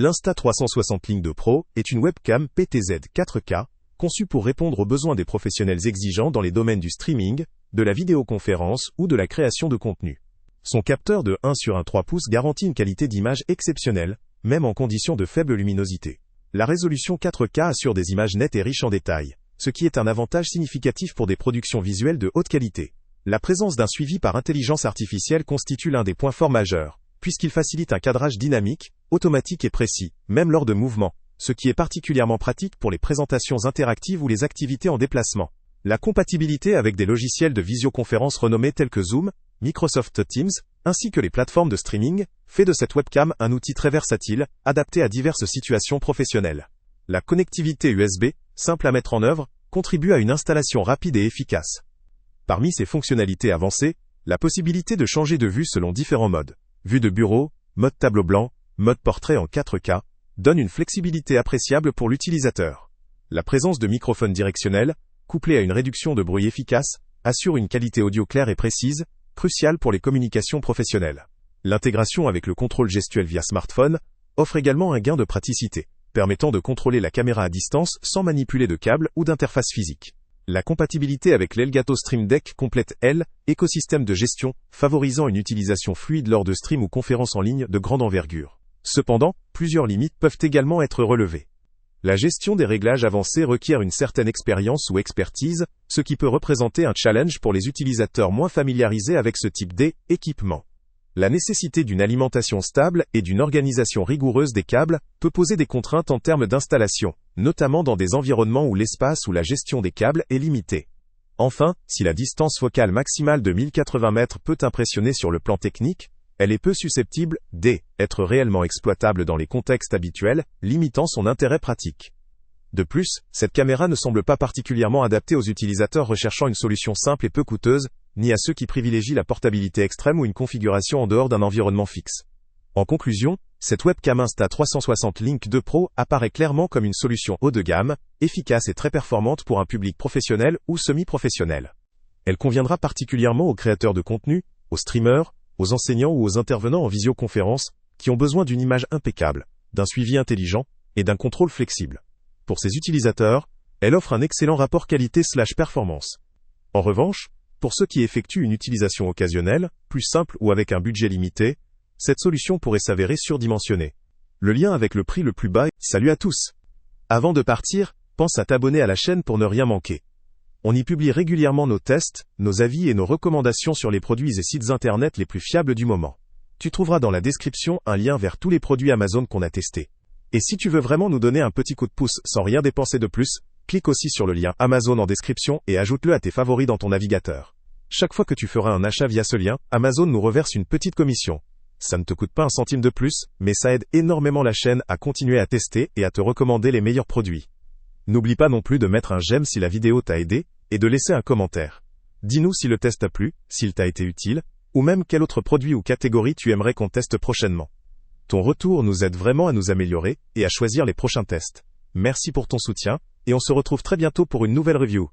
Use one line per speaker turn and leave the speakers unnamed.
L'Insta360 Link 2 Pro est une webcam PTZ 4K conçue pour répondre aux besoins des professionnels exigeants dans les domaines du streaming, de la vidéoconférence ou de la création de contenu. Son capteur de 1/3 pouces garantit une qualité d'image exceptionnelle, même en conditions de faible luminosité. La résolution 4K assure des images nettes et riches en détails, ce qui est un avantage significatif pour des productions visuelles de haute qualité. La présence d'un suivi par intelligence artificielle constitue l'un des points forts majeurs, puisqu'il facilite un cadrage dynamique, automatique et précis, même lors de mouvements, ce qui est particulièrement pratique pour les présentations interactives ou les activités en déplacement. La compatibilité avec des logiciels de visioconférence renommés tels que Zoom, Microsoft Teams, ainsi que les plateformes de streaming, fait de cette webcam un outil très versatile, adapté à diverses situations professionnelles. La connectivité USB, simple à mettre en œuvre, contribue à une installation rapide et efficace. Parmi ses fonctionnalités avancées, la possibilité de changer de vue selon différents modes, vue de bureau, mode tableau blanc, mode portrait en 4K, donne une flexibilité appréciable pour l'utilisateur. La présence de microphones directionnels, couplée à une réduction de bruit efficace, assure une qualité audio claire et précise, cruciale pour les communications professionnelles. L'intégration avec le contrôle gestuel via smartphone offre également un gain de praticité, permettant de contrôler la caméra à distance sans manipuler de câbles ou d'interface physique. La compatibilité avec l'Elgato Stream Deck complète, écosystème de gestion, favorisant une utilisation fluide lors de streams ou conférences en ligne de grande envergure. Cependant, plusieurs limites peuvent également être relevées. La gestion des réglages avancés requiert une certaine expérience ou expertise, ce qui peut représenter un challenge pour les utilisateurs moins familiarisés avec ce type d'équipement. La nécessité d'une alimentation stable et d'une organisation rigoureuse des câbles peut poser des contraintes en termes d'installation, notamment dans des environnements où l'espace ou la gestion des câbles est limitée. Enfin, si la distance focale maximale de 1080 mètres peut impressionner sur le plan technique, elle est peu susceptible d'être réellement exploitable dans les contextes habituels, limitant son intérêt pratique. De plus, cette caméra ne semble pas particulièrement adaptée aux utilisateurs recherchant une solution simple et peu coûteuse, ni à ceux qui privilégient la portabilité extrême ou une configuration en dehors d'un environnement fixe. En conclusion, cette webcam Insta360 Link 2 Pro apparaît clairement comme une solution haut de gamme, efficace et très performante pour un public professionnel ou semi-professionnel. Elle conviendra particulièrement aux créateurs de contenu, aux streamers, aux enseignants ou aux intervenants en visioconférence, qui ont besoin d'une image impeccable, d'un suivi intelligent et d'un contrôle flexible. Pour ces utilisateurs, elle offre un excellent rapport qualité/performance. En revanche, pour ceux qui effectuent une utilisation occasionnelle, plus simple ou avec un budget limité, cette solution pourrait s'avérer surdimensionnée. Le lien avec le prix le plus bas. Salut à tous! Avant de partir, pense à t'abonner à la chaîne pour ne rien manquer. On y publie régulièrement nos tests, nos avis et nos recommandations sur les produits et sites internet les plus fiables du moment. Tu trouveras dans la description un lien vers tous les produits Amazon qu'on a testés. Et si tu veux vraiment nous donner un petit coup de pouce sans rien dépenser de plus, clique aussi sur le lien Amazon en description et ajoute-le à tes favoris dans ton navigateur. Chaque fois que tu feras un achat via ce lien, Amazon nous reverse une petite commission. Ça ne te coûte pas un centime de plus, mais ça aide énormément la chaîne à continuer à tester et à te recommander les meilleurs produits. N'oublie pas non plus de mettre un j'aime si la vidéo t'a aidé, et de laisser un commentaire. Dis-nous si le test t'a plu, s'il t'a été utile, ou même quel autre produit ou catégorie tu aimerais qu'on teste prochainement. Ton retour nous aide vraiment à nous améliorer et à choisir les prochains tests. Merci pour ton soutien, et on se retrouve très bientôt pour une nouvelle review.